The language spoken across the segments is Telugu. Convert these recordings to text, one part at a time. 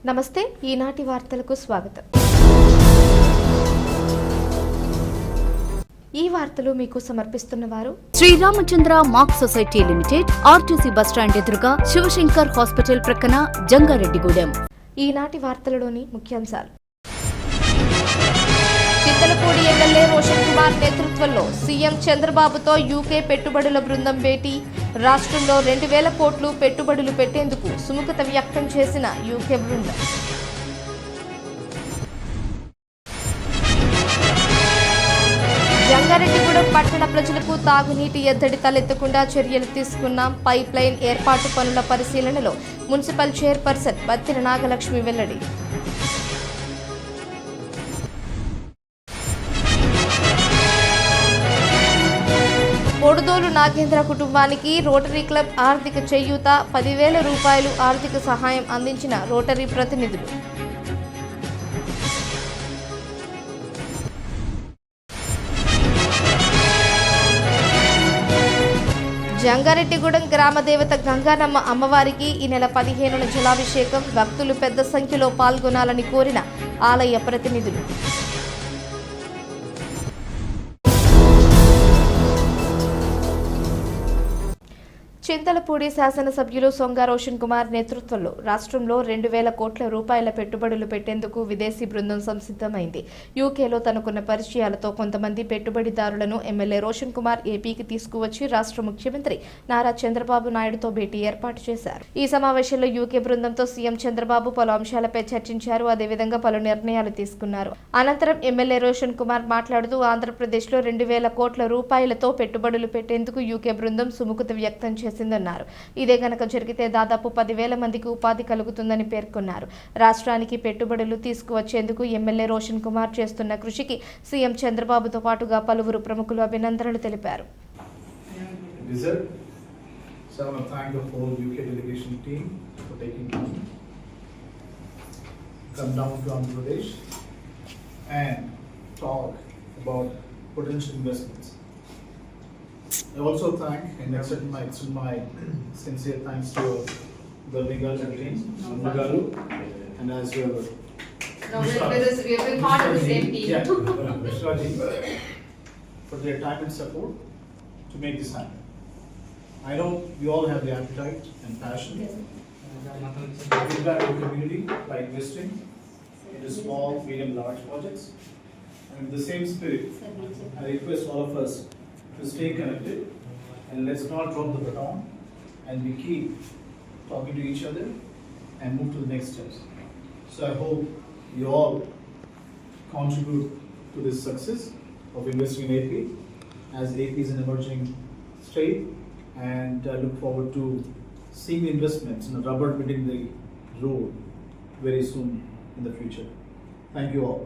నమస్తే ఈనాటి వార్తలకు స్వాగతం। ఈ వార్తలు మీకు సమర్పిస్తున్న వారు Shri Ramachandra mark society limited, RTC bus stand ఎదురుగా, శివశంకర్ హాస్పిటల్ ప్రక్కన, జంగారెడ్డిగూడెం। ఈనాటి వార్తలలోని ముఖ్యాంశాలు। చింతలపూడి ఎమ్మెల్యే రోషన్ కుమార్ నేతృత్వంలో సీఎం చంద్రబాబుతో యూకే పెట్టుబడుల బృందం భేటీ। రాష్ట్రంలో 2000 కోట్లు పెట్టుబడులు పెట్టేందుకు సుముఖత వ్యక్తం చేసిన యూకే బృందం। జంగారెడ్డిగూడెం పట్టణ ప్రజలకు తాగునీటి ఎద్దడి తలెత్తకుండా చర్యలు తీసుకున్నాం। పైప్ లైన్ ఏర్పాటు పనుల పరిశీలనలో మున్సిపల్ చైర్పర్సన్ బత్తిన నాగలక్ష్మి వెల్లడి। పొడుదోలు నాగేంద్ర కుటుంబానికి రోటరీ క్లబ్ ఆర్థిక చేయూత 10,000 రూపాయలు ఆర్థిక సహాయం అందించిన రోటరీ ప్రతినిధులు। జంగారెడ్డిగూడెం గ్రామ దేవత గంగానమ్మ అమ్మవారికి ఈ నెల 15న జలాభిషేకం। భక్తులు పెద్ద సంఖ్యలో పాల్గొనాలని కోరిన ఆలయ ప్రతినిధులు। చింతలపూడి శాసనసభ్యులు సొంగ రోషన్ కుమార్ నేతృత్వంలో రాష్ట్రంలో 2000 కోట్ల రూపాయల పెట్టుబడులు పెట్టేందుకు విదేశీ బృందం సంసిద్ధమైంది। యూకేలో తనకున్న పరిచయాలతో కొంతమంది పెట్టుబడిదారులను ఎమ్మెల్యే రోషన్ కుమార్ ఏపీకి తీసుకువచ్చి రాష్ట్ర ముఖ్యమంత్రి నారా చంద్రబాబు నాయుడుతో భేటీ ఏర్పాటు చేశారు। ఈ సమావేశంలో యూకే బృందంతో సీఎం చంద్రబాబు పలు అంశాలపై చర్చించారు। అదేవిధంగా పలు నిర్ణయాలు తీసుకున్నారు। అనంతరం ఎమ్మెల్యే రోషన్ కుమార్ మాట్లాడుతూ ఆంధ్రప్రదేశ్లో 2000 కోట్ల రూపాయలతో పెట్టుబడులు పెట్టేందుకు యూకే బృందం సుముఖత వ్యక్తం చేసిందన్నారు। ఇదే గనక జరిగితే దాదాపు 10,000 మందికి ఉపాధి కలుగుతుందని పేర్కొన్నారు। రాష్ట్రానికి పెట్టుబడులు తీసుకువచ్చేందుకు ఎమ్మెల్యే రోషన్ కుమార్ చేస్తున్న కృషికి సీఎం చంద్రబాబుతో పాటుగా పలువురు ప్రముఖులు అభినందనలు తెలిపారు। I also thank and extend my sincere thanks to the legal team, Garu, and as well. No, we have been part of the same team. Yeah, for their time and support to make this happen. I know you all have the appetite and passion to give back to the community by investing into small, medium, large projects. And in the same spirit, I request all of us to stay connected and let's not drop the baton, and we keep talking to each other and move to the next steps. So I hope you all contribute to this success of investing in AP, as AP is an emerging state, and I look forward to seeing the investments and the rubber meeting the road very soon in the future. Thank you all.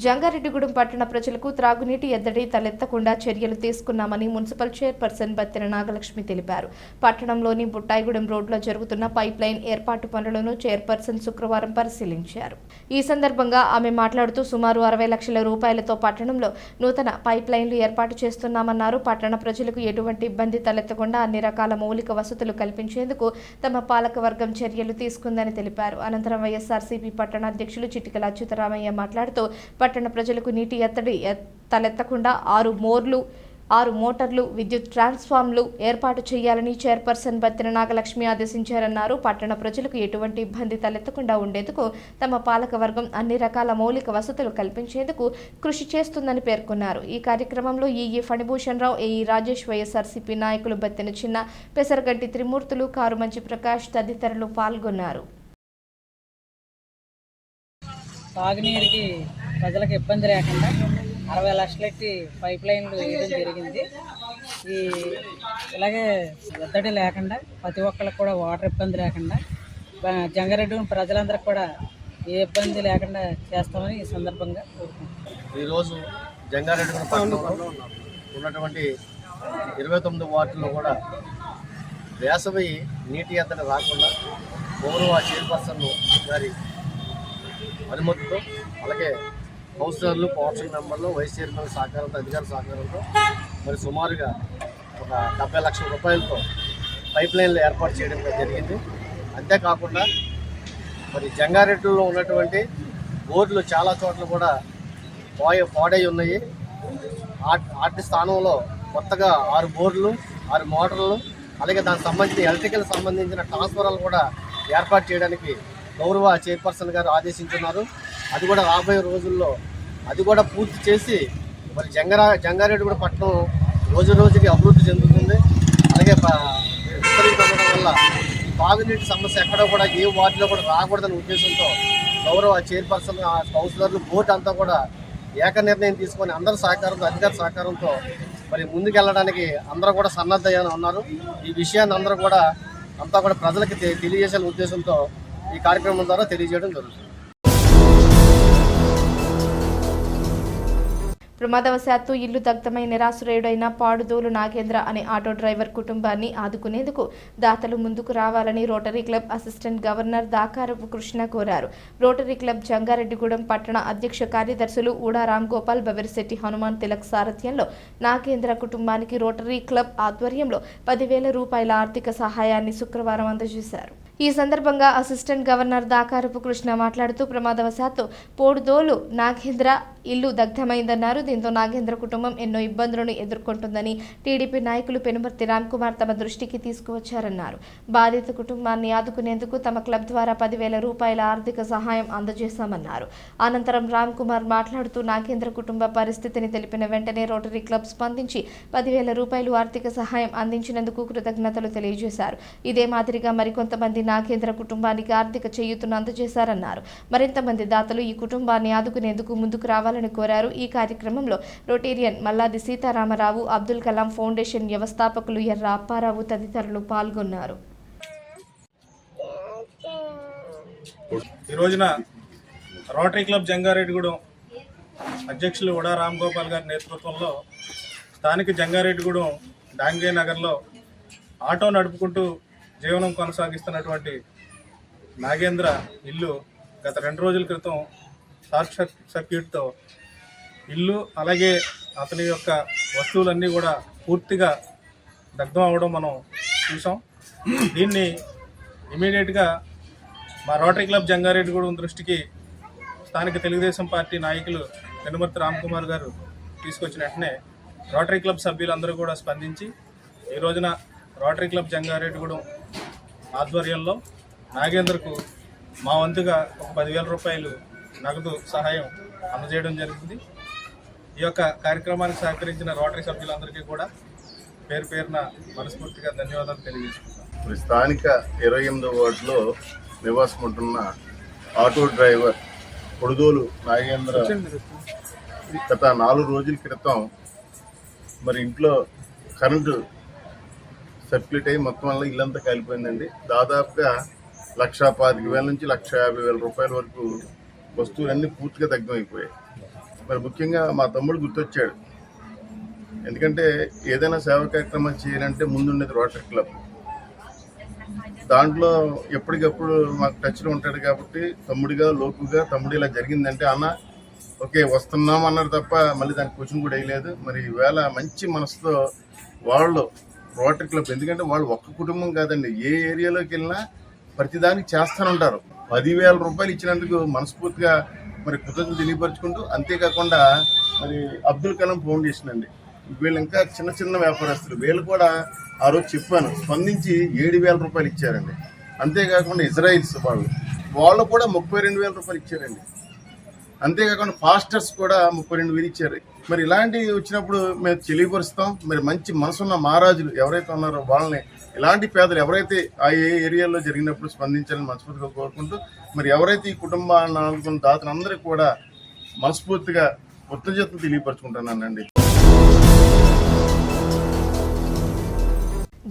Jangareddygudem పట్టణ ప్రజలకు త్రాగునీటి ఎద్దడి తలెత్తకుండా చర్యలు తీసుకున్నామని మున్సిపల్ చైర్పర్సన్ బత్తిన నాగలక్ష్మి తెలిపారు। పట్టణంలోని బుట్టాయిగూడెం రోడ్లో జరుగుతున్న పైప్ లైన్ ఏర్పాటు పనులను చైర్పర్సన్ శుక్రవారం పరిశీలించారు। ఈ సందర్భంగా ఆమె మాట్లాడుతూ సుమారు 60 లక్షల రూపాయలతో పట్టణంలో నూతన పైప్ లైన్లు ఏర్పాటు చేస్తున్నామన్నారు। పట్టణ ప్రజలకు ఎటువంటి ఇబ్బంది తలెత్తకుండా అన్ని రకాల మౌలిక వసతులు కల్పించేందుకు తమ పాలకవర్గం చర్యలు తీసుకుందని తెలిపారు। అనంతరం వైఎస్ఆర్సీపీ పట్టణ అధ్యక్షులు చిటికల అచ్యుతరామయ్య మాట్లాడుతూ పట్టణ ప్రజలకు నీటి ఎత్తడి తలెత్తకుండా 6 మోటార్లు, విద్యుత్ ట్రాన్స్ఫార్మర్లు ఏర్పాటు చేయాలని చైర్పర్సన్ బత్తిన నాగలక్ష్మి ఆదేశించారన్నారు। పట్టణ ప్రజలకు ఎటువంటి ఇబ్బంది తలెత్తకుండా ఉండేందుకు తమ పాలకవర్గం అన్ని రకాల మౌలిక వసతులు కల్పించేందుకు కృషి చేస్తుందని పేర్కొన్నారు। ఈ కార్యక్రమంలో ఈఈ ఫణిభూషణ్ రావు, ఏఈ రాజేష్, వైఎస్ఆర్సీపీ నాయకులు బత్తిన చిన్న, పెసరగంటి త్రిమూర్తులు, కారుమంచి ప్రకాష్ తదితరులు పాల్గొన్నారు। తాగునీరుకి ప్రజలకు ఇబ్బంది లేకుండా 60 లక్షలెట్టి పైప్ లైన్లు వేయడం జరిగింది। ఇలాగే ఎద్దడి లేకుండా ప్రతి ఒక్కరికి కూడా వాటర్ ఇబ్బంది లేకుండా జంగారెడ్డి ప్రజలందరికీ కూడా ఏ ఇబ్బంది లేకుండా చేస్తామని ఈ సందర్భంగా కోరుకుంటున్నాం। ఈరోజు జంగారెడ్డి పట్టణంలో ఉన్నటువంటి 29 వార్డుల్లో కూడా వేసవి నీటి ఎద్దడి రాకుండా గౌరవ చైర్పర్సన్ గారి అనుమతితో, అలాగే కౌన్సిలర్లు, కౌన్సిల్ మెంబర్లు, వైస్ చైర్మన్ సహకారంతో, అధికారుల సహకారంతో మరి సుమారుగా ఒక 70 లక్షల రూపాయలతో పైప్ లైన్లు ఏర్పాటు చేయడం జరిగింది. అంతేకాకుండా మరి జంగారెడ్డిలో ఉన్నటువంటి బోర్డులు చాలా చోట్ల కూడా పాడై ఉన్నాయి. వాటి స్థానంలో కొత్తగా 6 బోర్డులు 6 మోటార్లు అలాగే దానికి సంబంధించిన ఎలక్ట్రికల్ సంబంధించిన ట్రాన్స్ఫార్మర్లు కూడా ఏర్పాటు చేయడానికి గౌరవ చైర్పర్సన్ గారు ఆదేశించున్నారు. అది కూడా రాబోయే రోజుల్లో అది కూడా పూర్తి చేసి మరి జంగారెడ్డిగూడెం పట్టణం రోజు రోజుకి అభివృద్ధి చెందుతుంది. అలాగే విస్తరించడం వల్ల ఈ తాగునీటి సమస్య ఎక్కడ కూడా ఏ వార్డులో కూడా రాకూడదనే ఉద్దేశంతో గౌరవ చైర్పర్సన్ కౌన్సిలర్లు బోర్డు అంతా కూడా ఏక నిర్ణయం తీసుకొని అందరి సహకారంతో అధికార సహకారంతో మరి ముందుకెళ్ళడానికి అందరూ కూడా సన్నద్ధంగా ఉన్నారు. ఈ విషయాన్ని అందరూ కూడా ప్రజలకు తెలియజేసే ఉద్దేశంతో ఈ కార్యక్రమం ద్వారా తెలియజేయడం జరుగుతుంది. ప్రమాదవశాత్తు ఇల్లు దగ్ధమై నిరాశ్రయుడైన పాడుదోలు నాగేంద్ర అనే ఆటో డ్రైవర్ కుటుంబాన్ని ఆదుకునేందుకు దాతలు ముందుకు రావాలని Rotary Club assistant governor Dakarapu Krishna కోరారు. రోటరీ క్లబ్ జంగారెడ్డిగూడెం పట్టణ అధ్యక్ష కార్యదర్శులు ఊడా రామ్ గోపాల్, బెవరిశెట్టి హనుమాన్ తిలక్ సారథ్యంలో నాగేంద్ర కుటుంబానికి రోటరీ క్లబ్ ఆధ్వర్యంలో 10,000 రూపాయల ఆర్థిక సహాయాన్ని శుక్రవారం అందజేశారు. ఈ సందర్భంగా అసిస్టెంట్ గవర్నర్ దాకారపు కృష్ణ మాట్లాడుతూ ప్రమాదవశాత్తు పోడుదోలు నాగేంద్ర ఇల్లు దగ్ధమైందన్నారు. దీంతో నాగేంద్ర కుటుంబం ఎన్నో ఇబ్బందులను ఎదుర్కొంటుందని టీడీపీ నాయకులు పెనుమర్తి రామ్ కుమార్ తమ దృష్టికి తీసుకువచ్చారన్నారు. బాధిత కుటుంబాన్ని ఆదుకునేందుకు తమ క్లబ్ ద్వారా 10,000 రూపాయల ఆర్థిక సహాయం అందజేశామన్నారు. అనంతరం రామ్ కుమార్ మాట్లాడుతూ నాగేంద్ర కుటుంబ పరిస్థితిని తెలిపిన వెంటనే రోటరీ క్లబ్ స్పందించి 10,000 రూపాయలు ఆర్థిక సహాయం అందించినందుకు కృతజ్ఞతలు తెలియజేశారు. ఇదే మాదిరిగా మరికొంతమంది నాగేంద్ర కుటుంబానికి ఆర్థిక చేయూతను అందజేశారన్నారు. మరింత మంది దాతలు ఈ కుటుంబాన్ని ఆదుకునేందుకు ముందుకు రావాలని కోరారు. ఈ కార్యక్రమంలో రోటేరియన్ మల్లాది సీతారామరావు, అబ్దుల్ కలాం ఫౌండేషన్ వ్యవస్థాపకులు ఎర్ర అప్పారావు తదితరులు పాల్గొన్నారు. ఈ రోజున రోటరీ క్లబ్ జంగారెడ్డిగూడెం అధ్యక్షులు ఉడా రామ్ గోపాల్ గారి నేతృత్వంలో స్థానిక జంగారెడ్డిగూడెం డాంగే నగర్లో ఆటో నడుపుకుంటూ జీవనం కొనసాగిస్తున్నటువంటి నాగేంద్ర ఇల్లు గత 2 రోజుల క్రితం షార్ట్ సర్క్యూట్తో ఇల్లు అలాగే అతని యొక్క వస్తువులన్నీ కూడా పూర్తిగా దగ్ధం అవ్వడం మనం చూసాం. దీన్ని ఇమీడియట్గా మా రోటరీ క్లబ్ జంగారెడ్డిగూడెం దృష్టికి స్థానిక తెలుగుదేశం పార్టీ నాయకులు పెనుమర్తి రామ్ కుమార్ గారు తీసుకొచ్చిన వెంటనే రోటరీ క్లబ్ సభ్యులందరూ కూడా స్పందించి ఈ రోజున రోటరీ క్లబ్ జంగారెడ్డిగూడెం ఆధ్వర్యంలో నాగేంద్రకు మా వంతుగా ఒక 10,000 రూపాయలు నగదు సహాయం అందజేయడం జరిగింది. ఈ యొక్క కార్యక్రమానికి సహకరించిన రోటరీ సభ్యులందరికీ కూడా పేరు పేరున మనస్ఫూర్తిగా ధన్యవాదాలు తెలియజేసుకుంటాం. స్థానిక 28వ వార్డులో నివాసం ఉంటున్న ఆటో డ్రైవర్ పొడుదోలు నాగేంద్ర గత 4 రోజుల క్రితం మరి ఇంట్లో కరెంటు సర్క్యులేట్ అయ్యి మొత్తం వల్ల ఇల్లంతా కాలిపోయిందండి. దాదాపుగా 1,25,000 నుంచి 1,50,000 రూపాయల వరకు వస్తువులన్నీ పూర్తిగా దగ్ధమైపోయాయి. మరి ముఖ్యంగా మా తమ్ముడు గుర్తొచ్చాడు. ఎందుకంటే ఏదైనా సేవా కార్యక్రమాలు చేయాలంటే ముందుండేది రోటరీ క్లబ్. దాంట్లో ఎప్పటికప్పుడు మాకు టచ్లో ఉంటాడు కాబట్టి తమ్ముడిగా లోకుగా తమ్ముడు ఇలా జరిగిందంటే అన్న ఓకే వస్తున్నాం అన్నారు తప్ప మళ్ళీ దానికి క్వశ్చన్ కూడా వేయలేదు. మరి ఈవేళ మంచి మనసుతో వాళ్ళు రోటరీ క్లబ్, ఎందుకంటే వాళ్ళు ఒక్క కుటుంబం కాదండి, ఏ ఏరియాలోకి వెళ్ళినా ప్రతిదానికి చేస్తానంటారు. 10,000 రూపాయలు ఇచ్చినందుకు మనస్ఫూర్తిగా మరి కృతజ్ఞతలు తెలియపరుచుకుంటూ, అంతేకాకుండా మరి అబ్దుల్ కలాం ఫౌండేషన్ అండి, వీళ్ళు ఇంకా చిన్న చిన్న వ్యాపారస్తులు, వీళ్ళు కూడా ఆ రోజు చెప్పాను స్పందించి 7,000 రూపాయలు ఇచ్చారండి. అంతేకాకుండా ఇజ్రాయిల్స్ వాళ్ళు కూడా 32,000 రూపాయలు ఇచ్చారండి. అంతేకాకుండా ఫాస్టర్స్ కూడా 32,000 ఇచ్చారు. మరి ఇలాంటివి వచ్చినప్పుడు మేము తెలియపరుస్తాం. మరి మంచి మనసున్న మహారాజులు ఎవరైతే ఉన్నారో వాళ్ళని, ఇలాంటి పేదలు ఎవరైతే ఆ ఏరియాలో జరిగినప్పుడు స్పందించాలని మనస్ఫూర్తిగా కోరుకుంటూ, మరి ఎవరైతే ఈ కుటుంబాన్ని ఆదుకున్న దాతలందరికీ కూడా మనస్ఫూర్తిగా కృతజ్ఞతలు తెలియపరుచుకుంటున్నానండి.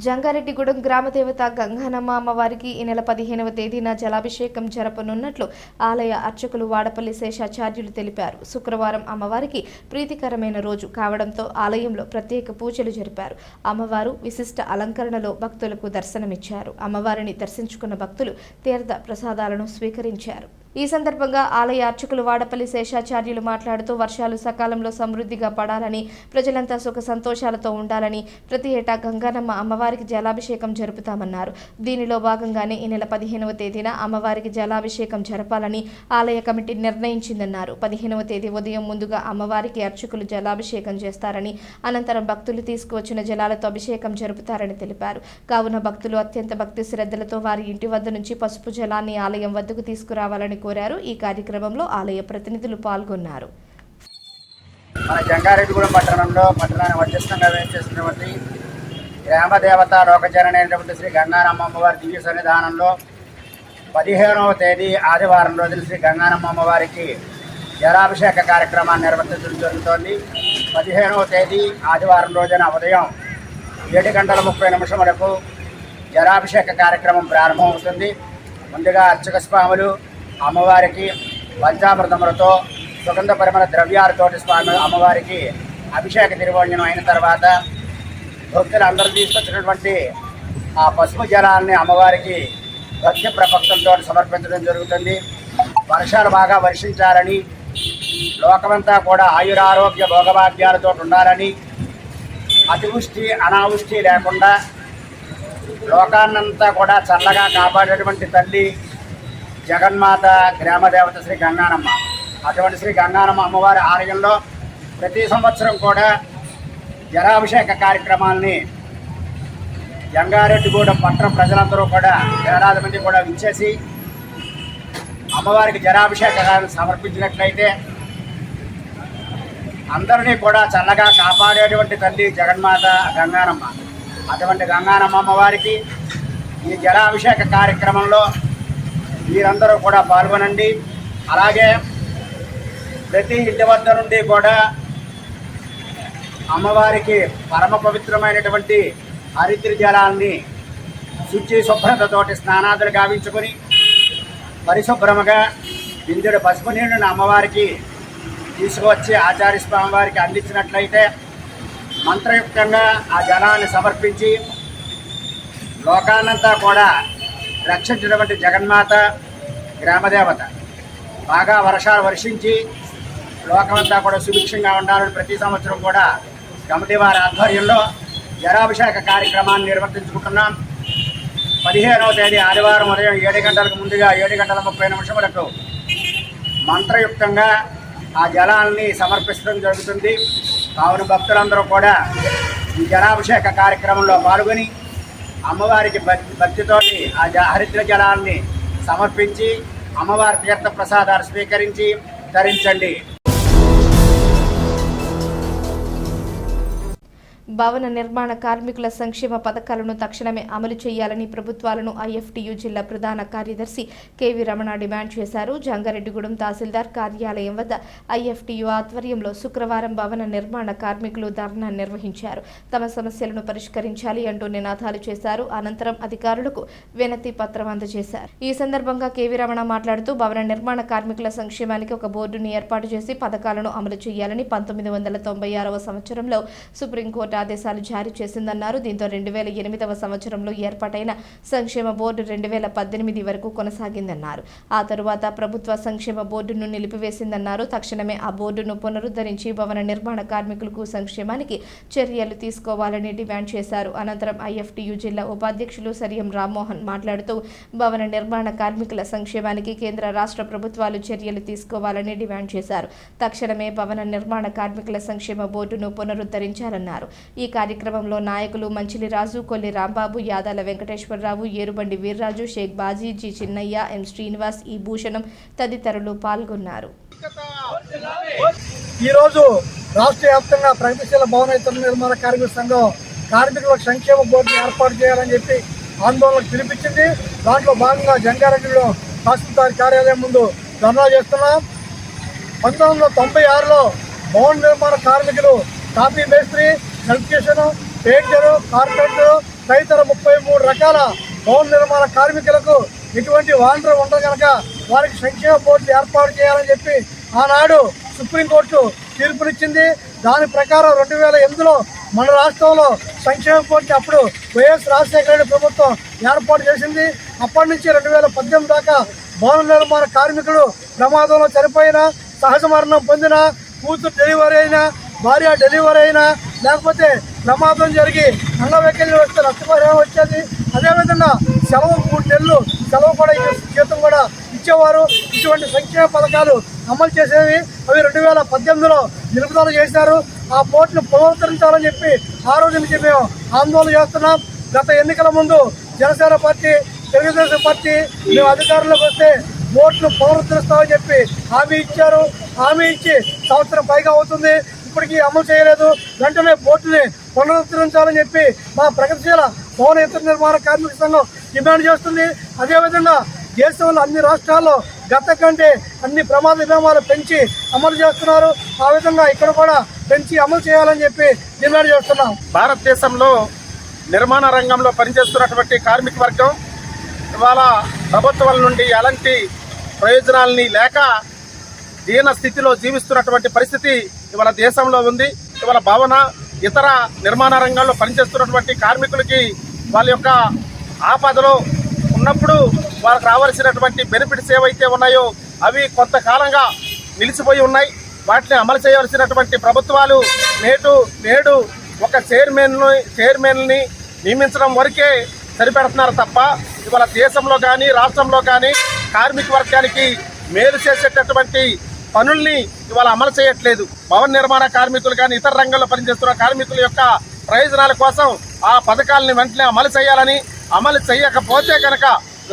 జంగారెడ్డిగూడెం గ్రామదేవత గంగానమ్మ అమ్మవారికి ఈ నెల 15వ తేదీన జలాభిషేకం జరపనున్నట్లు ఆలయ అర్చకులు వాడపల్లి శేషాచార్యులు తెలిపారు. శుక్రవారం అమ్మవారికి ప్రీతికరమైన రోజు కావడంతో ఆలయంలో ప్రత్యేక పూజలు జరిపారు. అమ్మవారు విశిష్ట అలంకరణలో భక్తులకు దర్శనమిచ్చారు. అమ్మవారిని దర్శించుకున్న భక్తులు తీర్థ ప్రసాదాలను స్వీకరించారు. ఈ సందర్భంగా ఆలయ అర్చకులు వాడపల్లి శేషాచార్యులు మాట్లాడుతూ వర్షాలు సకాలంలో సమృద్ధిగా పడాలని, ప్రజలంతా సుఖ సంతోషాలతో ఉండాలని, ప్రతి ఏటా గంగానమ్మ అమ్మవారికి జలాభిషేకం జరుపుతామన్నారు. దీనిలో భాగంగానే ఈ నెల 15వ తేదీన అమ్మవారికి జలాభిషేకం జరపాలని ఆలయ కమిటీ నిర్ణయించిందన్నారు. 15వ తేదీ ఉదయం ముందుగా అమ్మవారికి అర్చకులు జలాభిషేకం చేస్తారని, అనంతరం భక్తులు తీసుకువచ్చిన జలాలతో అభిషేకం జరుపుతారని తెలిపారు. కావున భక్తులు అత్యంత భక్తి శ్రద్ధలతో వారి ఇంటి వద్ద నుంచి పసుపు జలాన్ని ఆలయం వద్దకు తీసుకురావాలని కోరారు. ఈ కార్యక్రమంలో ఆలయ ప్రతినిధులు పాల్గొన్నారు. మన జంగారెడ్డిగూడెం పట్టణాన్ని మధ్యస్థంగా వేచేసినటువంటి గ్రామ దేవత లోకజనని అయినటువంటి శ్రీ గంగానమ్మ అమ్మవారి దివ్య సన్నిధానంలో 15వ తేదీ ఆదివారం రోజున శ్రీ గంగానమ్మ అమ్మవారికి జలాభిషేక కార్యక్రమాన్ని నిర్వర్తించడం జరుగుతోంది. 15వ తేదీ ఆదివారం రోజున ఉదయం 7:30 జలాభిషేక కార్యక్రమం ప్రారంభమవుతుంది. ముందుగా అర్చక స్వాములు అమ్మవారికి పంచామృతములతో సుగంధ పరిమళ ద్రవ్యాలతోటి స్వామి అమ్మవారికి అభిషేక తిరువంజనం అయిన తర్వాత భక్తులు అందరూ తీసుకొచ్చినటువంటి ఆ పసుపు జలాన్ని అమ్మవారికి భక్తి ప్రపక్తులతో సమర్పించడం జరుగుతుంది. వర్షాలు బాగా వర్షించాలని, లోకమంతా కూడా ఆయురారోగ్య భోగభాగ్యాలతో ఉండాలని, అతివృష్టి అనావృష్టి లేకుండా లోకాన్నంతా కూడా చల్లగా కాపాడేటువంటి తల్లి జగన్మాత గ్రామదేవత శ్రీ గంగానమ్మ. అటువంటి శ్రీ గంగానమ్మ అమ్మవారి ఆలయంలో ప్రతి సంవత్సరం కూడా జలాభిషేక కార్యక్రమాల్ని జంగారెడ్డిగూడెం పట్టణ ప్రజలందరూ కూడా వేలాది మంది కూడా విచ్చేసి అమ్మవారికి జలాభిషేకాలను సమర్పించినట్లయితే అందరినీ కూడా చల్లగా కాపాడేటువంటి తల్లి జగన్మాత గంగానమ్మ. అటువంటి గంగానమ్మ అమ్మవారికి ఈ జలాభిషేక కార్యక్రమంలో మీరందరూ కూడా పాల్గొనండి. అలాగే ప్రతి ఇంటి వద్ద నుండి కూడా అమ్మవారికి పరమ పవిత్రమైనటువంటి హరిద్రి జలాన్ని శుచి శుభ్రతతోటి స్నానాదులు గావించుకొని పరిశుభ్రముగా బిందెడు పసుపు నీళ్ళను అమ్మవారికి తీసుకువచ్చి ఆచార్య స్వామి వారికి అందించినట్లయితే మంత్రయుక్తంగా ఆ జలాన్ని సమర్పించి లోకానంతా కూడా రక్షించినటువంటి జగన్మాత గ్రామదేవత బాగా వర్షాలు వర్షించి లోకమంతా కూడా సుభిక్షంగా ఉండాలని ప్రతి సంవత్సరం కూడా కమిటీ వారి ఆధ్వర్యంలో జలాభిషేక కార్యక్రమాన్ని నిర్వర్తించుకుంటున్నాం. 15వ తేదీ ఆదివారం ఉదయం 7 గంటలకు ముందుగా 7:30 మంత్రయుక్తంగా ఆ జలాల్ని సమర్పించడం జరుగుతుంది. కావున భక్తులందరూ కూడా ఈ జలాభిషేక కార్యక్రమంలో పాల్గొని అమ్మవారికి భక్తితోటి ఆ హరిద్ర జలాల్ని సమర్పించి అమ్మవారి తీర్థ ప్రసాదాలు స్వీకరించి ధరించండి. భవన నిర్మాణ కార్మికుల సంక్షేమ పథకాలను తక్షణమే అమలు చేయాలని ప్రభుత్వాలను ఐఎఫ్టీయూ జిల్లా ప్రధాన కార్యదర్శి కెవి రమణ డిమాండ్ చేశారు. జంగారెడ్డిగూడెం తహసీల్దార్ కార్యాలయం వద్ద ఐఎఫ్టీయూ ఆధ్వర్యంలో శుక్రవారం భవన నిర్మాణ కార్మికులు ధర్నా నిర్వహించారు. తమ సమస్యలను పరిష్కరించాలి అంటూ నినాదాలు చేశారు. అనంతరం అధికారులకు వినతి పత్రం అందజేశారు. ఈ సందర్భంగా కెవి రమణ మాట్లాడుతూ భవన నిర్మాణ కార్మికుల సంక్షేమానికి ఒక బోర్డును ఏర్పాటు చేసి పథకాలను అమలు చేయాలని 1996వ సంవత్సరంలో సుప్రీంకోర్టు ఆదేశాలు జారీ చేసిందన్నారు. దీంతో 2008వ సంవత్సరంలో ఏర్పాటైన సంక్షేమ బోర్డు 2018 వరకు కొనసాగిందన్నారు. ఆ తరువాత ప్రభుత్వ సంక్షేమ బోర్డును నిలిపివేసిందన్నారు. తక్షణమే ఆ బోర్డును పునరుద్ధరించి భవన నిర్మాణ కార్మికులకు సంక్షేమానికి చర్యలు తీసుకోవాలని డిమాండ్ చేశారు. అనంతరం ఐఎఫ్టీయూ జిల్లా ఉపాధ్యక్షులు సరియం రామ్మోహన్ మాట్లాడుతూ భవన నిర్మాణ కార్మికుల సంక్షేమానికి కేంద్ర రాష్ట్ర ప్రభుత్వాలు చర్యలు తీసుకోవాలని డిమాండ్ చేశారు. తక్షణమే భవన నిర్మాణ కార్మికుల సంక్షేమ బోర్డును పునరుద్ధరించాలన్నారు. ఈ కార్యక్రమంలో నాయకులు మంచిలి రాజు, కొల్లి రాంబాబు, యాదాల వెంకటేశ్వరరావు, ఏరుబండి వీర్రాజు, షేక్ బాజీ, జి చిన్నయ్య, ఎం శ్రీనివాస్, ఈ భూషణం తదితరులు పాల్గొన్నారు. ఈరోజు రాష్ట్ర వ్యాప్తంగా ప్రగతిశీల భవన ఇతర నిర్మాణ కార్మిక సంఘం కార్మికుల సంక్షేమ బోర్డు ఏర్పాటు చేయాలని చెప్పి ఆందోళనకు పిలిపించింది. దాంట్లో భాగంగా జంగారెడ్డిలో తహసీల్దార్ కార్యాలయం ముందు ధర్నా చేస్తున్నాం. 1996లో భవన నిర్మాణ కార్మికులు కాపీ మేస్త్రి, ఎలక్ట్రీషియన్, పెయింటరు, కార్పెంటరు తదితర 33 రకాల భవన నిర్మాణ కార్మికులకు ఇటువంటి వాండర్ ఉండదు కనుక వారికి సంక్షేమ బోర్డు ఏర్పాటు చేయాలని చెప్పి ఆనాడు సుప్రీంకోర్టు తీర్పునిచ్చింది. దాని ప్రకారం 2008లో మన రాష్ట్రంలో సంక్షేమ బోర్డు అప్పుడు వైఎస్ రాజశేఖర రెడ్డి ప్రభుత్వం ఏర్పాటు చేసింది. అప్పటి నుంచి 2018 దాకా భవన నిర్మాణ కార్మికుడు ప్రమాదంలో చనిపోయిన, సహజ మరణం పొందిన, కూతురు డెలివరీ అయినా, భార్య డెలివరీ అయినా, లేకపోతే ప్రమాదం జరిగి అంగవైకల్యం వస్తే నష్టపరిహారం వచ్చేది. అదేవిధంగా సెలవు 3 నెలలు సెలవు కూడా జీతం కూడా ఇచ్చేవారు. ఇటువంటి సంక్షేమ పథకాలు అమలు చేసేవి. అవి 2018లో నిలుపుదల చేశారు. ఆ పోర్టును పునరుద్ధరించాలని చెప్పి ఆ రోజు నుంచి మేము ఆందోళన చేస్తున్నాం. గత ఎన్నికల ముందు జనసేన పార్టీ, తెలుగుదేశం పార్టీ మేము అధికారంలోకి వస్తే బోట్ను పునరుద్ధరిస్తామని చెప్పి హామీ ఇచ్చారు. హామీ ఇచ్చి సంవత్సరం పైగా అవుతుంది, ఇప్పటికీ అమలు చేయలేదు. వెంటనే బోట్ని పునరుద్ధరించాలని చెప్పి మా ప్రగతిశీల భవన ఇతర నిర్మాణ కార్మిక సంఘం డిమాండ్ చేస్తుంది. అదేవిధంగా దేశంలో అన్ని రాష్ట్రాల్లో గత కంటే అన్ని ప్రమాద నియమాలు పెంచి అమలు చేస్తున్నారు. ఆ విధంగా ఇక్కడ కూడా పెంచి అమలు చేయాలని చెప్పి డిమాండ్ చేస్తున్నాం. భారతదేశంలో నిర్మాణ రంగంలో పనిచేస్తున్నటువంటి కార్మిక వర్గం ఇవాళ ప్రభుత్వాల నుండి ఎలాంటి ప్రయోజనాలని లేక దీన స్థితిలో జీవిస్తున్నటువంటి పరిస్థితి ఇవాళ దేశంలో ఉంది. ఇవాళ భవన ఇతర నిర్మాణ రంగాల్లో పనిచేస్తున్నటువంటి కార్మికులకి వాళ్ళ యొక్క ఆపదలో ఉన్నప్పుడు వాళ్ళకి రావాల్సినటువంటి బెనిఫిట్స్ ఏవైతే ఉన్నాయో అవి కొంతకాలంగా నిలిచిపోయి ఉన్నాయి. వాటిని అమలు చేయవలసినటువంటి ప్రభుత్వాలు నేడు ఒక చైర్మన్ని నియమించడం వరకే సరిపెడుతున్నారు తప్ప ఇవాళ దేశంలో కానీ రాష్ట్రంలో కానీ కార్మిక వర్గానికి మేలు చేసేటటువంటి పనుల్ని ఇవాళ అమలు చేయట్లేదు. భవన నిర్మాణ కార్మికులు కానీ ఇతర రంగంలో పనిచేస్తున్న కార్మికుల యొక్క ప్రయోజనాల కోసం ఆ పథకాలని వెంటనే అమలు చేయాలని, అమలు చేయకపోతే కనుక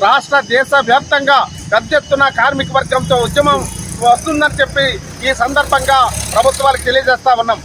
రాష్ట్ర దేశ వ్యాప్తంగా పెద్ద ఎత్తున కార్మిక వర్గంతో ఉద్యమం వస్తుందని చెప్పి ఈ సందర్భంగా ప్రభుత్వాలకు తెలియజేస్తా ఉన్నాం.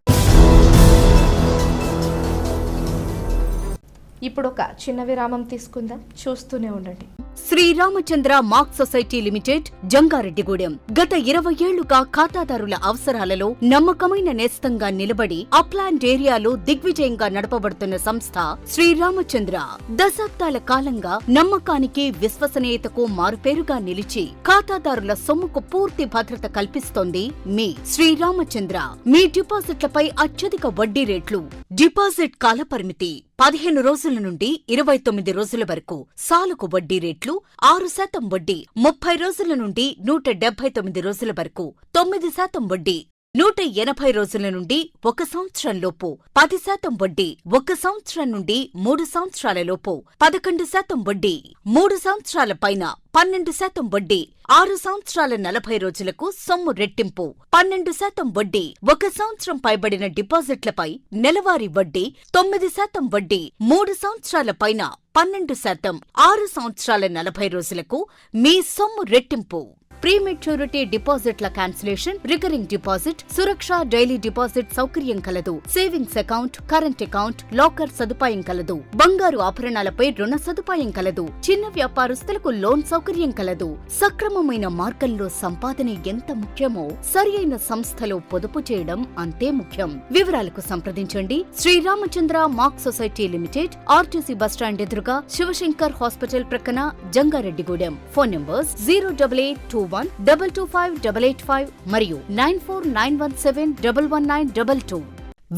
ఇప్పుడు ఒక చిన్న విరామం తీసుకుందాం, చూస్తూనే ఉండండి. Sriramachandra mark society limited, Jangareddygudem. గత 20 ఏళ్లుగా ఖాతాదారుల అవసరాలలో నమ్మకమైన నేస్తంగా నిలబడి అప్లాండ్ ఏరియాలో దిగ్విజయంగా నడపబడుతున్న సంస్థ శ్రీరామచంద్ర. దశాబ్దాల కాలంగా నమ్మకానికి, విశ్వసనీయతకు మారుపేరుగా నిలిచి ఖాతాదారుల సొమ్ముకు పూర్తి భద్రత కల్పిస్తోంది మీ శ్రీరామచంద్ర. మీ డిపాజిట్లపై అత్యధిక వడ్డీ రేట్లు, డిపాజిట్ కాలపరిమితి 15 రోజుల నుండి 29 రోజుల వరకు, సాలుకు వడ్డీ రేట్లు 6% వడ్డీ 30 రోజుల నుండి 179 రోజుల వరకు, 9% వడ్డీ 180 రోజుల నుండి 1 సంవత్సరం లోపు, 10% వడ్డీ 1 సంవత్సరం నుండి 3 సంవత్సరాల లోపు, 11% వడ్డీ 3 సంవత్సరాల పైన, 12% వడ్డీ 6 సంవత్సరాల 40 రోజులకు సొమ్ము రెట్టింపు, 12% వడ్డీ 1 సంవత్సరం పైబడిన డిపాజిట్లపై నెలవారీ వడ్డీ, 9% వడ్డీ 3 సంవత్సరాల పైన, 12% 6 సంవత్సరాల 40 రోజులకు మీ సొమ్ము రెట్టింపు. ప్రీమెచ్యూరిటీ డిపాజిట్ల క్యాన్సిలేషన్, రికరింగ్ డిపాజిట్, సురక్ష డైలీ డిపాజిట్ సౌకర్యం కలదు. Savings account, current account, locker సదుపాయం కలదు. బంగారు ఆభరణాలపై రుణ సదుపాయం కలదు. చిన్న వ్యాపారస్తులకు లోన్ సౌకర్యం కలదు. సక్రమమైన మార్గంలో సంపాదన ఎంత ముఖ్యమో సరియైన సంస్థలో పొదుపు చేయడం అంతే ముఖ్యం. వివరాలకు సంప్రదించండి. Sriramachandra mark society limited, RTC bus stand ఎదురుగా, శివశంకర్ హాస్పిటల్ ప్రక్కన, జంగారెడ్డిగూడెం. ఫోన్ నంబర్స్ 08821225885 మరియు 9491711922.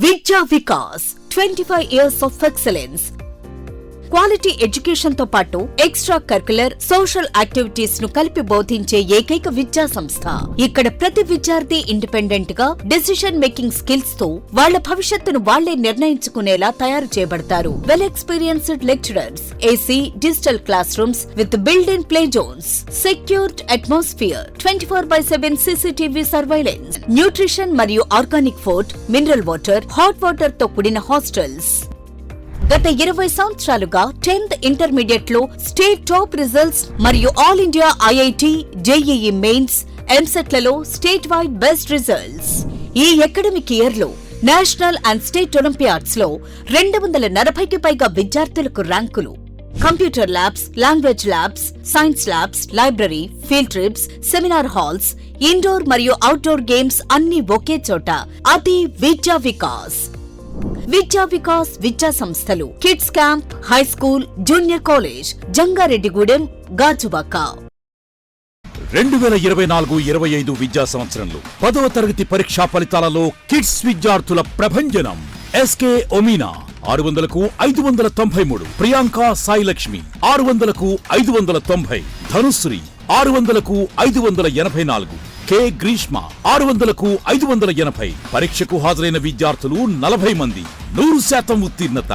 విద్యా Vikas 25 years of excellence. Quality education తో పాటు ఎక్స్ట్రా కరిక్యులర్, సోషల్ యాక్టివిటీస్ ను కలిపి బోధించే ఏకైక విద్యా సంస్థ. ఇక్కడ ప్రతి విద్యార్థి ఇండిపెండెంట్ గా డెసిషన్ మేకింగ్ స్కిల్స్ తో వాళ్ల భవిష్యత్తును వాళ్లే నిర్ణయించుకునేలా తయారు చేయబడతారు. Well experienced lecturers, AC, digital classrooms with built in play zones, secured atmosphere, 24/7 CCTV surveillance, nutrition మరియు organic food, mineral water, hot water తో కూడిన హాస్టల్స్. గత 20 సంవత్సరాలుగా 10th ఇంటర్మీడియట్ లో స్టేట్ టాప్ రిజల్ట్స్ మరియు all India IIT, JEE mains, ఎంసెట్లలో స్టేట్ వైడ్ బెస్ట్ రిజల్ట్స్. ఈ అకాడమిక్ ఇయర్ లో నేషనల్ అండ్ స్టేట్ ఒలింపియాడ్స్ లో 240కి పైగా విద్యార్థులకు ర్యాంకులు. Computer labs, language labs, science labs, library, field trips, seminar halls, indoor మరియు అవుట్డోర్ గేమ్స్ అన్ని ఒకే చోట. అది విద్యా వికాస్. విద్యా వికాస్ విద్యా సంస్థలు, kids camp, high school, junior college, Jangareddygudem, Gajuwaka. 2024-25 విద్యా సంవత్సరంలో 10వ తరగతి పరీక్షా ఫలితాలలో కిడ్స్ విద్యార్థుల ప్రభంజనం. SK ఒమీనా 600కు 593, ప్రియాంక సాయిలక్ష్మి 600కు 590, ధనుశ్రీ 600కు 584. కె గ్రీష్మ 600కు 580. పరీక్షకు హాజరైన విద్యార్థులు 40 మంది. 100% ఉత్తీర్ణత.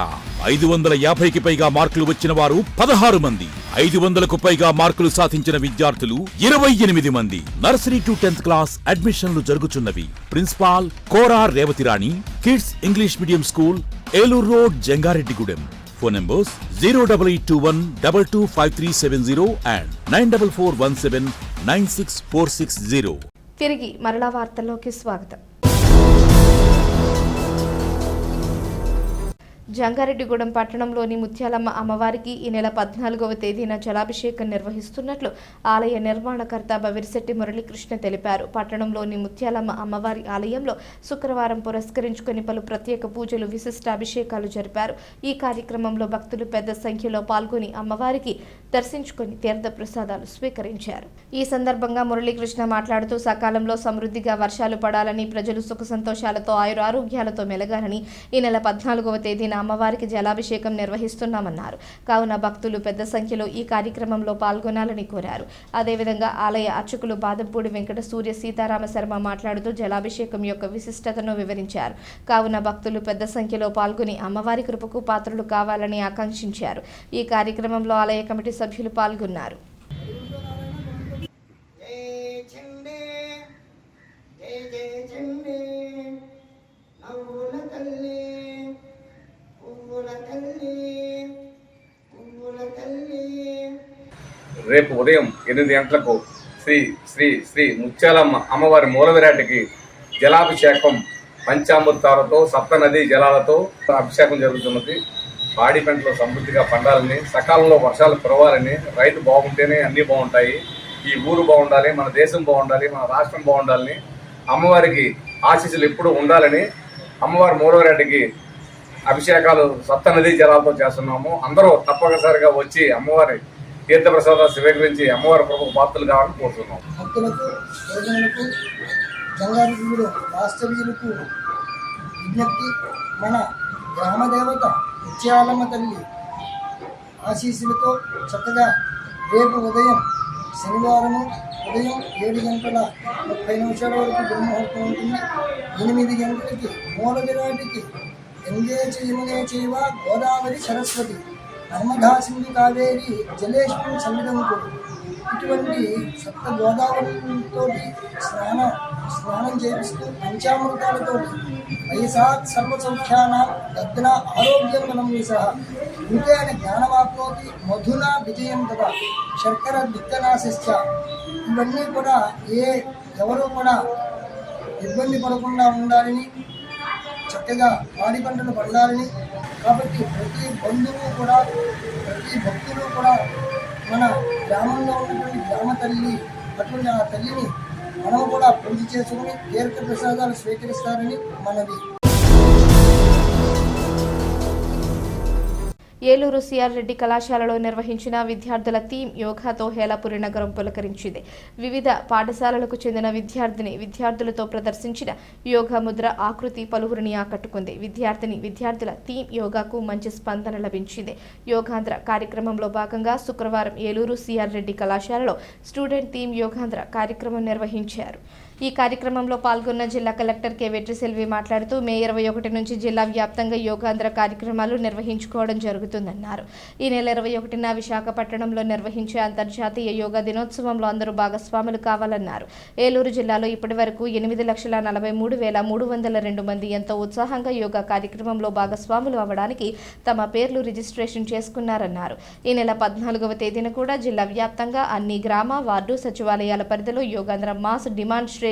550కి పైగా మార్కులు వచ్చిన వారు 16 మంది. 500కు పైగా మార్కులు సాధించిన విద్యార్థులు 28 మంది. నర్సరీ టు 10th క్లాస్ అడ్మిషన్లు జరుగుతున్నవి. Principal Kora Revathirani, kids English medium school, Eluru road, Jangareddygudem. Phone numbers 08821 225370 and 94417 96460. తిరిగి మరలా వార్తల్లోకి స్వాగతం. జంగారెడ్డిగూడెం పట్టణంలోని ముత్యాలమ్మ అమ్మవారికి ఈ నెల 14వ తేదీన జలాభిషేకం నిర్వహిస్తున్నట్లు ఆలయ నిర్మాణకర్త బవిరిశెట్టి మురళీకృష్ణ తెలిపారు. పట్టణంలోని ముత్యాలమ్మ అమ్మవారి ఆలయంలో శుక్రవారం పురస్కరించుకుని పలు ప్రత్యేక పూజలు, విశిష్ట అభిషేకాలు జరిపారు. ఈ కార్యక్రమంలో భక్తులు పెద్ద సంఖ్యలో పాల్గొని అమ్మవారికి దర్శించుకుని తీర్థ ప్రసాదాలు స్వీకరించారు. ఈ సందర్భంగా మురళీకృష్ణ మాట్లాడుతూ సకాలంలో సమృద్ధిగా వర్షాలు పడాలని, ప్రజలు సుఖ సంతోషాలతో ఆయురారోగ్యాలతో మెలగాలని ఈ నెల 14వ తేదీన అమ్మవారికి జలాభిషేకం నిర్వహిస్తున్నామన్నారు. కావున భక్తులు పెద్ద సంఖ్యలో ఈ కార్యక్రమంలో పాల్గొనాలని కోరారు. అదేవిధంగా ఆలయ అర్చకులు బాదంపూడి వెంకట సూర్య సీతారామ శర్మ మాట్లాడుతూ జలాభిషేకం యొక్క విశిష్టతను వివరించారు. కావున భక్తులు పెద్ద సంఖ్యలో పాల్గొని అమ్మవారి కృపకు పాత్రలు కావాలని ఆకాంక్షించారు. ఈ కార్యక్రమంలో ఆలయ కమిటీ సభ్యులు పాల్గొన్నారు. రేపు ఉదయం 8 గంటలకు శ్రీ శ్రీ శ్రీ ముత్యాలమ్మ అమ్మవారి మూలవిరాటికి జలాభిషేకం పంచామృతాలతో, సప్తనదీ జలాలతో అభిషేకం జరుగుతున్నది. పాడి పంటలు సమృద్ధిగా పండాలని, సకాలంలో వర్షాలు కురవాలని, రైతు బాగుంటేనే అన్నీ బాగుంటాయి. ఈ ఊరు బాగుండాలి, మన దేశం బాగుండాలి, మన రాష్ట్రం బాగుండాలని, అమ్మవారికి ఆశీస్సులు ఎప్పుడూ ఉండాలని అమ్మవారి మూలవిరాటికి అభిషేకాలు సప్తనదీ జలాలతో చేస్తున్నాము. అందరూ తప్పనిసరిగా వచ్చి అమ్మవారి తీర్థప్రసాదాలు స్వీకరించి అమ్మవారి కృపకు పాత్రలు కావాలని కోరుతున్నాం. భక్తులకు, ప్రజలకు, జంగారెడ్డిగూడెం వాస్తవ్యులకు విజ్ఞప్తి, మన గ్రామ దేవత ముత్యాలమ్మ తల్లి ఆశీస్సులతో చక్కగా రేపు ఉదయం శనివారము ఉదయం 7:30 వరకు బ్రహ్మముహూర్తం ఉంటుంది. 8 గంటలకి మూల విరాటికి గంగే యమునే చైవ గోదావరి సరస్వతి నర్మదా సింధు కావేరి జలేష్మి సమిదంకు ఇటువంటి సప్త గోదావరితో స్నానం చేపిస్తూ పంచామృతాలతో వయసాత్ సర్వసౌఖ్యానాం దగ్న ఆరోగ్యం మనం సహ ఇంకేన జ్ఞానమాప్నోతి మధునా విజయం తదా శర్కర దిక్కనాశిశ్చ. ఇవన్నీ కూడా ఎవరు కూడా ఇబ్బంది పడకుండా ఉండాలని, చక్కగా పాడి పంటలు పండాలని, కాబట్టి ప్రతి బంధువు కూడా, ప్రతి భక్తులు కూడా మన గ్రామంలో ఉన్నటువంటి గ్రామ తల్లి అటువంటి ఆ తల్లిని మనం కూడా పూజ చేసుకుని తీర్థ ప్రసాదాలు స్వీకరిస్తారని మనవి. ఏలూరు సిఆర్ రెడ్డి కళాశాలలో నిర్వహించిన విద్యార్థుల థీమ్ యోగాతో హేలాపురి నగరం పులకరించింది. వివిధ పాఠశాలలకు చెందిన విద్యార్థులతో ప్రదర్శించిన యోగా ముద్ర ఆకృతి పలువురిని ఆకట్టుకుంది. విద్యార్థుల థీమ్ యోగాకు మంచి స్పందన లభించింది. యోగాంధ్ర కార్యక్రమంలో భాగంగా శుక్రవారం ఏలూరు సిఆర్ రెడ్డి కళాశాలలో స్టూడెంట్ థీమ్ యోగాంధ్ర కార్యక్రమం నిర్వహించారు. ఈ కార్యక్రమంలో పాల్గొన్న జిల్లా కలెక్టర్ కె వెట్రిసెల్వి మాట్లాడుతూ మే 21 నుంచి జిల్లా వ్యాప్తంగా యోగాంధ్ర కార్యక్రమాలు నిర్వహించుకోవడం జరుగుతుందన్నారు. ఈ నెల 21న విశాఖపట్నంలో నిర్వహించే అంతర్జాతీయ యోగా దినోత్సవంలో అందరూ భాగస్వాములు కావాలన్నారు. ఏలూరు జిల్లాలో ఇప్పటి వరకు 8,43,302 మంది ఎంతో ఉత్సాహంగా యోగా కార్యక్రమంలో భాగస్వాములు అవ్వడానికి తమ పేర్లు రిజిస్ట్రేషన్ చేసుకున్నారన్నారు. ఈ నెల 14వ తేదీన కూడా జిల్లా వ్యాప్తంగా అన్ని గ్రామ, వార్డు సచివాలయాల పరిధిలో యోగాంధ్ర మాస్ డిమాన్స్ట్రేషన్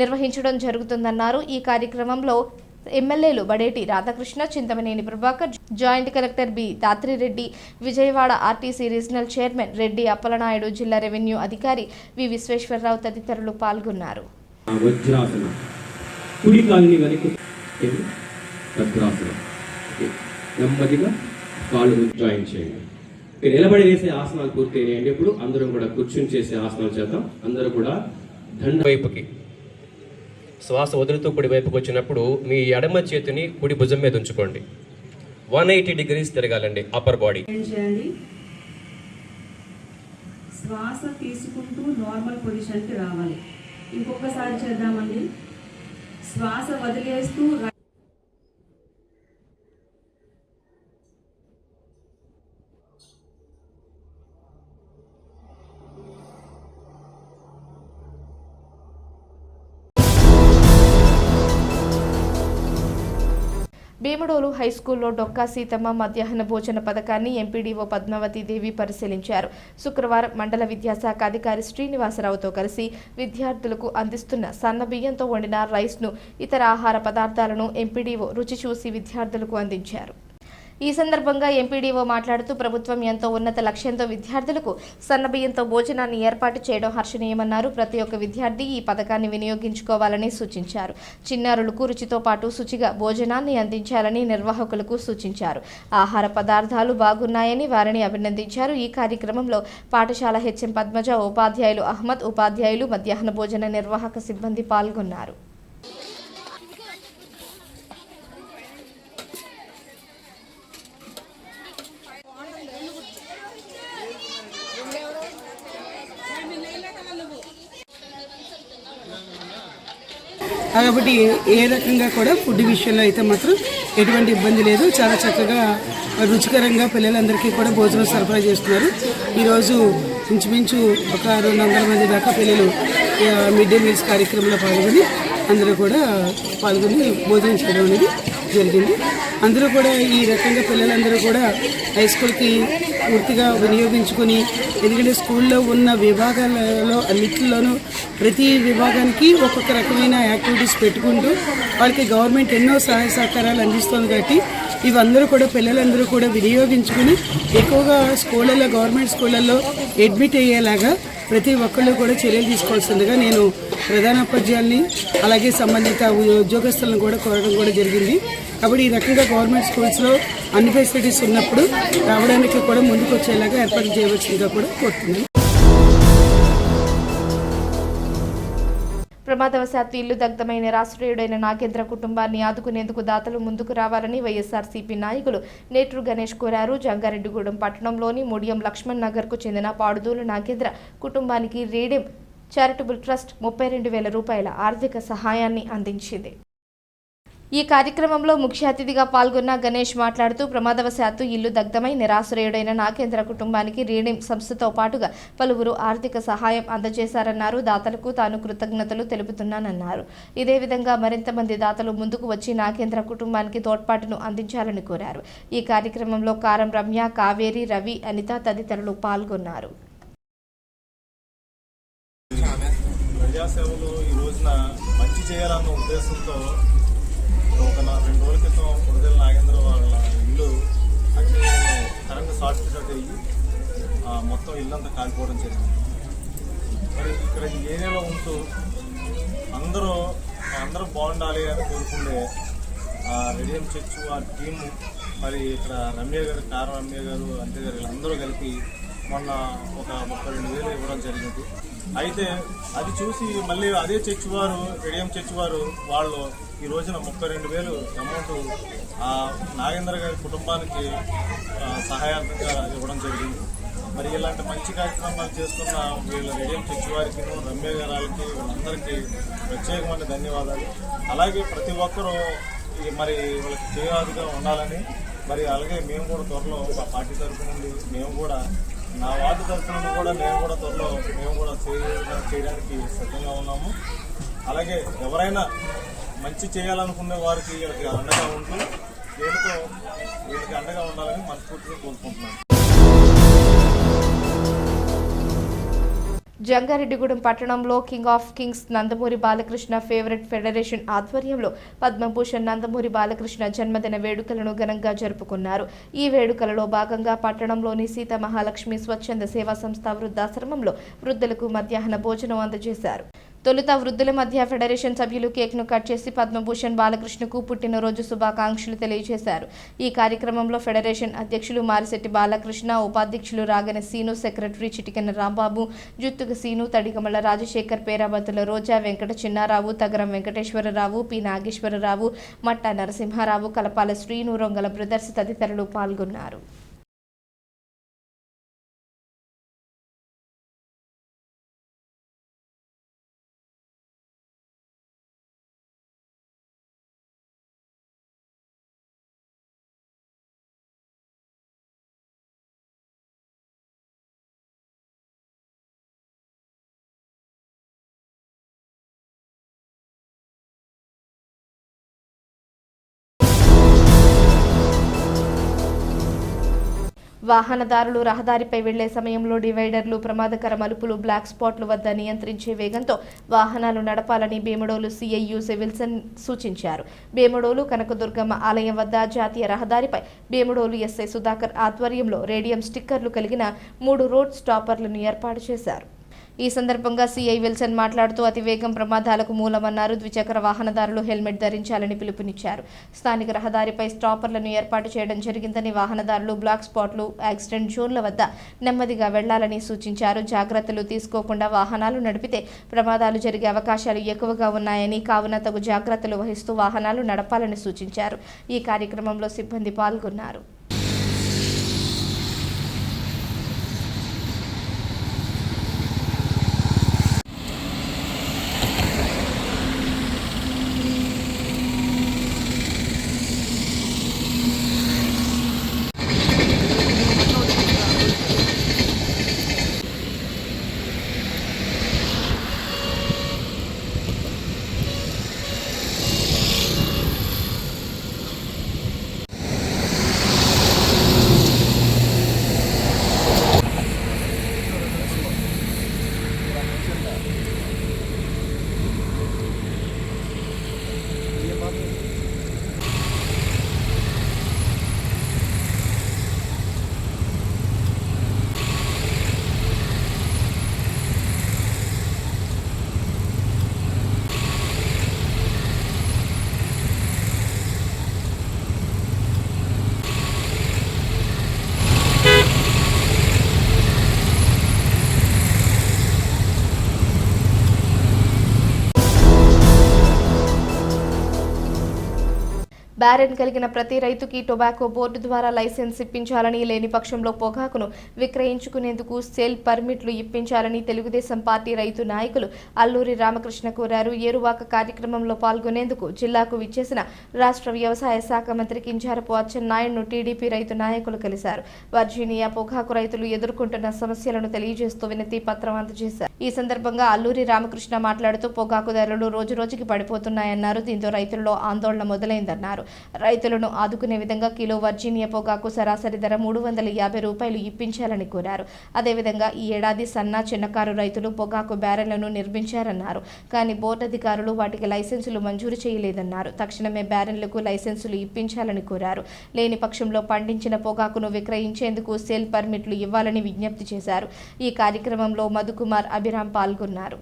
నిర్వహించడం జరుగుతుందన్నారు. ఈ కార్యక్రమంలో ఎమ్మెల్యేలు Badeti Radhakrishna, Chintamaneni Prabhakar, joint collector B Dhatrireddy, Vijayawada RTC regional chairman Reddy Appalanaidu, జిల్లా రెవెన్యూ అధికారి వి విశ్వేశ్వరరావు తదితరులు పాల్గొన్నారు. నిలబడి వేసే ఆసనాలు పూర్తయినాయండి. ఇప్పుడు అందరం కూడా కూర్చుని చేసే ఆసనాలు చేద్దాం. అందరూ కూడా దండ వైపుకి శ్వాస వదులుతూ కుడి వైపుకి వచ్చినప్పుడు మీ ఎడమ చేతిని కుడి భుజం మీద ఉంచుకోండి. 180 degrees తిరగాలండి అప్పర్ బాడీ. శ్వాస తీసుకుంటూ నార్మల్ పొజిషన్కి రావాలి. ఇంకొకసారి చేద్దామండి. శ్వాస వదిలేస్తూ భీమడోలు హైస్కూల్లో డొక్కా సీతమ్మ మధ్యాహ్న భోజన పథకాన్ని ఎంపీడీఓ పద్మావతి దేవి పరిశీలించారు. శుక్రవారం మండల విద్యాశాఖ అధికారి శ్రీనివాసరావుతో కలిసి విద్యార్థులకు అందిస్తున్న సన్న బియ్యంతో వండిన రైస్ను, ఇతర ఆహార పదార్థాలను ఎంపీడీఓ రుచి చూసి విద్యార్థులకు అందించారు. ఈ సందర్భంగా ఎంపీడీఓ మాట్లాడుతూ ప్రభుత్వం ఎంతో ఉన్నత లక్ష్యంతో విద్యార్థులకు సన్నబియ్యంతో భోజనాన్ని ఏర్పాటు చేయడం హర్షణీయమన్నారు. ప్రతి ఒక్క విద్యార్థి ఈ పథకాన్ని వినియోగించుకోవాలని సూచించారు. చిన్నారులకు రుచితో పాటు శుచిగా భోజనాన్ని అందించాలని నిర్వాహకులకు సూచించారు. ఆహార పదార్థాలు బాగున్నాయని వారిని అభినందించారు. ఈ కార్యక్రమంలో పాఠశాల హెచ్ఎం పద్మజ, ఉపాధ్యాయులు అహ్మద్, ఉపాధ్యాయులు, మధ్యాహ్న భోజన నిర్వాహక సిబ్బంది పాల్గొన్నారు. కాబట్టి ఏ రకంగా కూడా ఫుడ్ విషయంలో అయితే మాత్రం ఎటువంటి ఇబ్బంది లేదు. చాలా చక్కగా రుచికరంగా పిల్లలందరికీ కూడా భోజనం సరఫరా చేస్తున్నారు. ఈరోజు ఇంచుమించు ఒక 200 మంది దాకా పిల్లలు మిడ్ డే మీల్స్ కార్యక్రమంలో అందరూ కూడా పాల్గొని భోజనం చేయడం అనేది జరిగింది. అందరూ కూడా ఈ రకంగా పిల్లలందరూ కూడా హై స్కూల్కి పూర్తిగా వినియోగించుకొని, ఎందుకంటే స్కూల్లో ఉన్న విభాగాలలో అన్నింటిలోనూ ప్రతి విభాగానికి ఒక్కొక్క రకమైన యాక్టివిటీస్ పెట్టుకుంటూ వాళ్ళకి గవర్నమెంట్ ఎన్నో సహాయ సహకారాలు అందిస్తుంది. కాబట్టి ఇవందరూ కూడా పిల్లలందరూ కూడా వినియోగించుకుని ఎక్కువగా స్కూళ్ళల్లో, గవర్నమెంట్ స్కూళ్ళల్లో అడ్మిట్ అయ్యేలాగా ప్రతి ఒక్కళ్ళు కూడా చర్యలు తీసుకోవాల్సిందిగా నేను ప్రధానోపాధ్యాయుల్ని అలాగే సంబంధిత ఉద్యోగస్తులను కూడా కోరడం కూడా జరిగింది. కాబట్టి ఈ రకంగా గవర్నమెంట్ స్కూల్స్లో అన్ని ఫెసిలిటీస్ ఉన్నప్పుడు రావడానికి కూడా ముందుకు వచ్చేలాగా ఏర్పాటు చేయవలసిందిగా కూడా కోరుతున్నాను. ప్రమాదవశాత్తు ఇల్లు దగ్ధమైన నిరాశ్రయుడైన నాగేంద్ర కుటుంబాన్ని ఆదుకునేందుకు దాతలు ముందుకు రావాలని వైఎస్ఆర్సీపీ నాయకులు నేట్రు గణేష్ కోరారు. జంగారెడ్డిగూడెం పట్టణంలోని ముడియం లక్ష్మణ్ నగర్కు చెందిన పాడుదూలు నాగేంద్ర కుటుంబానికి రీడెం చారిటబుల్ ట్రస్ట్ 32,000 రూపాయల ఆర్థిక సహాయాన్ని అందించింది. ఈ కార్యక్రమంలో ముఖ్య అతిథిగా పాల్గొన్న గణేష్ మాట్లాడుతూ ప్రమాదవశాత్తు ఇల్లు దగ్ధమై నిరాశ్రయుడైన నాగేంద్ర కుటుంబానికి రీడెం సంస్థతో పాటుగా పలువురు ఆర్థిక సహాయం అందజేశారన్నారు. దాతలకు తాను కృతజ్ఞతలు తెలుపుతున్నానన్నారు. ఇదే విధంగా మరింత మంది దాతలు ముందుకు వచ్చి నాగేంద్ర కుటుంబానికి తోడ్పాటును అందించాలని కోరారు. ఈ కార్యక్రమంలో కారం రమ్య, కావేరి, రవి, అనిత తదితరులు పాల్గొన్నారు. ప్రజాసేవలో ఈ రోజున మంచి చేయాలన్న ఉద్దేశంతో ఒక 2 రోజుల క్రితం కొరదేల నాగేంద్ర వాళ్ళ ఇల్లు అగ్ని కరెంటు షార్ట్ సర్క్యూట్ అయ్యి మొత్తం ఇల్లంతా కాలిపోవడం జరిగింది. మరి ఇక్కడ ఈ ఏరియాలో ఉంటూ అందరూ బాగుండాలి అని కోరుకుండే రెడియం చర్చ్ ఆ టీము, మరి ఇక్కడ రమ్య గారు, కారం రమ్య గారు, అంతే గారు వీళ్ళందరూ కలిపి మొన్న ఒక 32,000 ఇవ్వడం జరిగింది. అయితే అది చూసి మళ్ళీ అదే చర్చ్ వారు, రెడియం చర్చ్ వారు వాళ్ళు ఈ రోజున 32,000 అమౌంట్ నాగేంద్ర గారి కుటుంబానికి సహాయార్థంగా ఇవ్వడం జరిగింది. మరి ఇలాంటి మంచి కార్యక్రమాలు చేస్తున్న వీళ్ళ రెడియం చర్చ్ వారికి, రమ్య గారికి, వీళ్ళందరికీ ప్రత్యేకమైన ధన్యవాదాలు. అలాగే ప్రతి ఒక్కరూ మరి వాళ్ళకి చేయాదిగా ఉండాలని, మరి అలాగే మేము కూడా త్వరలో మా పార్టీ తరఫు నుండి మేము కూడా, నా వార్డు తరఫు నుండి కూడా నేను కూడా త్వరలో మేము కూడా చేయడానికి సిద్ధంగా ఉన్నాము. అలాగే ఎవరైనా మంచి చేయాలనుకునే వారికి వీళ్ళకి అండగా ఉంటూ వీళ్ళకి అండగా ఉండాలని మనస్ఫూర్తిగా కోరుకుంటున్నాను. జంగారెడ్డిగూడెం పట్టణంలో king of Kings Nandamuri Balakrishna favourite federation ఆధ్వర్యంలో పద్మభూషణ్ నందమూరి బాలకృష్ణ జన్మదిన వేడుకలను ఘనంగా జరుపుకున్నారు. ఈ వేడుకలలో భాగంగా పట్టణంలోని సీత మహాలక్ష్మి స్వచ్ఛంద సేవా సంస్థ వృద్ధాశ్రమంలో వృద్ధులకు మధ్యాహ్న భోజనం అందజేశారు. తొలుత వృద్ధుల మధ్య ఫెడరేషన్ సభ్యులు కేక్ను కట్ చేసి పద్మభూషణ్ బాలకృష్ణకు పుట్టినరోజు శుభాకాంక్షలు తెలియజేశారు. ఈ కార్యక్రమంలో ఫెడరేషన్ అధ్యక్షులు మారిశెట్టి బాలకృష్ణ, ఉపాధ్యక్షులు రాగన Seenu, secretary Chitikena Rambabu, Juttuka Seenu, Tadigamala Rajasekhar, Perabathula Roja, Venkata Chinnarao, Tagaram Venkateswararao, P Nageswararao, Matta Narasimharao, Kalapala Srinu, Rongala brothers తదితరులు పాల్గొన్నారు. వాహనదారులు రహదారిపై వెళ్లే సమయంలో డివైడర్లు, ప్రమాదకర మలుపులు, బ్లాక్ స్పాట్లు వద్ద నియంత్రించే వేగంతో వాహనాలు నడపాలని భీమడోలు సిఐ యూసే విల్సన్ సూచించారు. భీమడోలు కనకదుర్గమ్మ ఆలయం వద్ద జాతీయ రహదారిపై భీమడోలు ఎస్ఐ సుధాకర్ ఆధ్వర్యంలో రేడియం స్టిక్కర్లు కలిగిన 3 రోడ్ స్టాపర్లను ఏర్పాటు చేశారు. ఈ సందర్భంగా సిఐ విల్సన్ మాట్లాడుతూ అతివేగం ప్రమాదాలకు మూలమన్నారు. ద్విచక్ర వాహనదారులు హెల్మెట్ ధరించాలని పిలుపునిచ్చారు. స్థానిక రహదారిపై స్టాపర్లను ఏర్పాటు చేయడం జరిగిందని, వాహనదారులు బ్లాక్ స్పాట్లు, యాక్సిడెంట్ జోన్ల వద్ద నెమ్మదిగా వెళ్లాలని సూచించారు. జాగ్రత్తలు తీసుకోకుండా వాహనాలు నడిపితే ప్రమాదాలు జరిగే అవకాశాలు ఎక్కువగా ఉన్నాయని, కావున తగు జాగ్రత్తలు వహిస్తూ వాహనాలు నడపాలని సూచించారు. ఈ కార్యక్రమంలో సిబ్బంది పాల్గొన్నారు. బ్యారెన్ కలిగిన ప్రతి రైతుకి టొబాకో బోర్డు ద్వారా లైసెన్స్ ఇప్పించాలని, లేని పక్షంలో పొగాకును విక్రయించుకునేందుకు సేల్ పర్మిట్లు ఇప్పించాలని తెలుగుదేశం పార్టీ రైతు నాయకులు అల్లూరి రామకృష్ణ కోరారు. ఏరువాక కార్యక్రమంలో పాల్గొనేందుకు జిల్లాకు విచ్చేసిన రాష్ట్ర వ్యవసాయ శాఖ మంత్రి కింజారపు అచ్చెన్నాయుడును టీడీపీ రైతు నాయకులు కలిశారు. వర్జీనియా పొగాకు రైతులు ఎదుర్కొంటున్న సమస్యలను తెలియజేస్తూ వినతి పత్రం అందజేశారు. ఈ సందర్భంగా అల్లూరి రామకృష్ణ మాట్లాడుతూ పొగాకు ధరలు రోజురోజుకి పడిపోతున్నాయన్నారు. దీంతో రైతుల్లో ఆందోళన మొదలైందన్నారు. రైతులను ఆదుకునే విధంగా కిలో వర్జీనియా పొగాకు సరాసరి ధర 350 రూపాయలు ఇప్పించాలని కోరారు. అదేవిధంగా ఈ ఏడాది సన్న, చిన్నకారు రైతులు పొగాకు బ్యారెన్లను నిర్మించారన్నారు. కానీ బోర్డు అధికారులు వాటికి లైసెన్సులు మంజూరు చేయలేదన్నారు. తక్షణమే బ్యారెన్లకు లైసెన్సులు ఇప్పించాలని కోరారు. లేని పక్షంలో పండించిన పొగాకును విక్రయించేందుకు సేల్ పర్మిట్లు ఇవ్వాలని విజ్ఞప్తి చేశారు. ఈ కార్యక్రమంలో మధుకుమార్, అభిరామ్ పాల్గొన్నారు.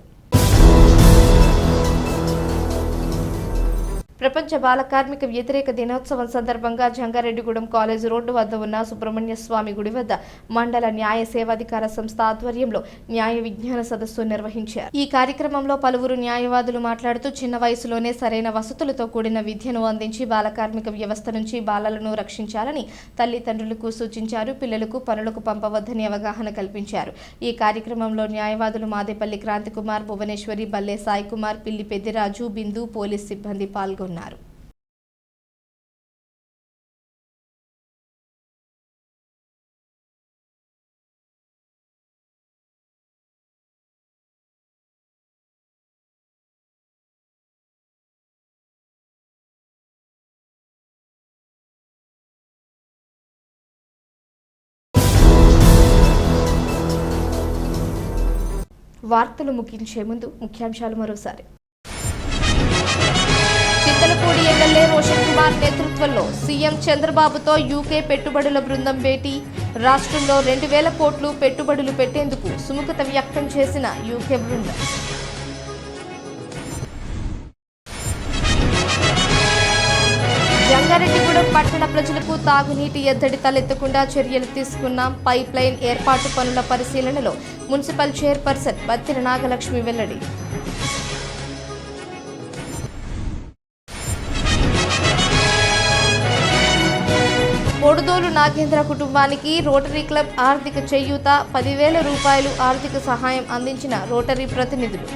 ప్రపంచ బాల కార్మిక వ్యతిరేక దినోత్సవం సందర్భంగా జంగారెడ్డిగూడెం కాలేజ్ రోడ్డు వద్ద ఉన్న సుబ్రహ్మణ్య స్వామి గుడి వద్ద మండల న్యాయ సేవాధికార సంస్థ ఆధ్వర్యంలో న్యాయ విజ్ఞాన సదస్సు నిర్వహించారు. ఈ కార్యక్రమంలో పలువురు న్యాయవాదులు మాట్లాడుతూ చిన్న వయసులోనే సరైన వసతులతో కూడిన విద్యను అందించి బాల కార్మిక వ్యవస్థ నుంచి బాలలను రక్షించాలని తల్లిదండ్రులకు సూచించారు. పిల్లలకు పనులకు పంపవద్దని అవగాహన కల్పించారు. ఈ కార్యక్రమంలో న్యాయవాదులు మాదేపల్లి క్రాంతికుమార్, భువనేశ్వరి, బల్లే సాయి కుమార్, పిల్లి పెద్దిరాజు, బిందు, పోలీస్ సిబ్బంది పాల్గొన్నారు. వార్తలు ముగించే ముందు ముఖ్యాంశాలు మరోసారి. చింతలపూడి ఎమ్మెల్యే రోషన్ కుమార్ నేతృత్వంలో సీఎం చంద్రబాబుతో యూకే పెట్టుబడుల బృందం భేటీ. రాష్ట్రంలో 2000 కోట్లు పెట్టుబడులు పెట్టేందుకు సుముఖత వ్యక్తం చేసిన యూకే బృందం. జంగారెడ్డిగూడెం పట్టణ ప్రజలకు తాగునీటి ఎద్దడి తలెత్తకుండా చర్యలు తీసుకున్నాం. పైప్ లైన్ ఏర్పాటు పనుల పరిశీలనలో మున్సిపల్ చైర్పర్సన్ బత్తిన నాగలక్ష్మి వెల్లడి. పొడుదోలు నాగేంద్ర కుటుంబానికి రోటరీ క్లబ్ ఆర్థిక చేయూత 10,000 రూపాయలు ఆర్థిక సహాయం అందించిన రోటరీ ప్రతినిధులు.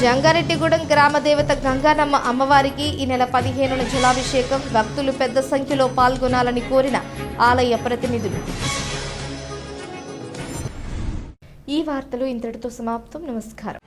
జంగారెడ్డిగూడెం గ్రామ దేవత గంగానమ్మ అమ్మవారికి ఈ నెల 15న జలాభిషేకం. భక్తులు పెద్ద సంఖ్యలో పాల్గొనాలని కోరిన ఆలయ ప్రతినిధులు. ఈ వార్తలు ఇంతటితో సమాప్తం. నమస్కారం.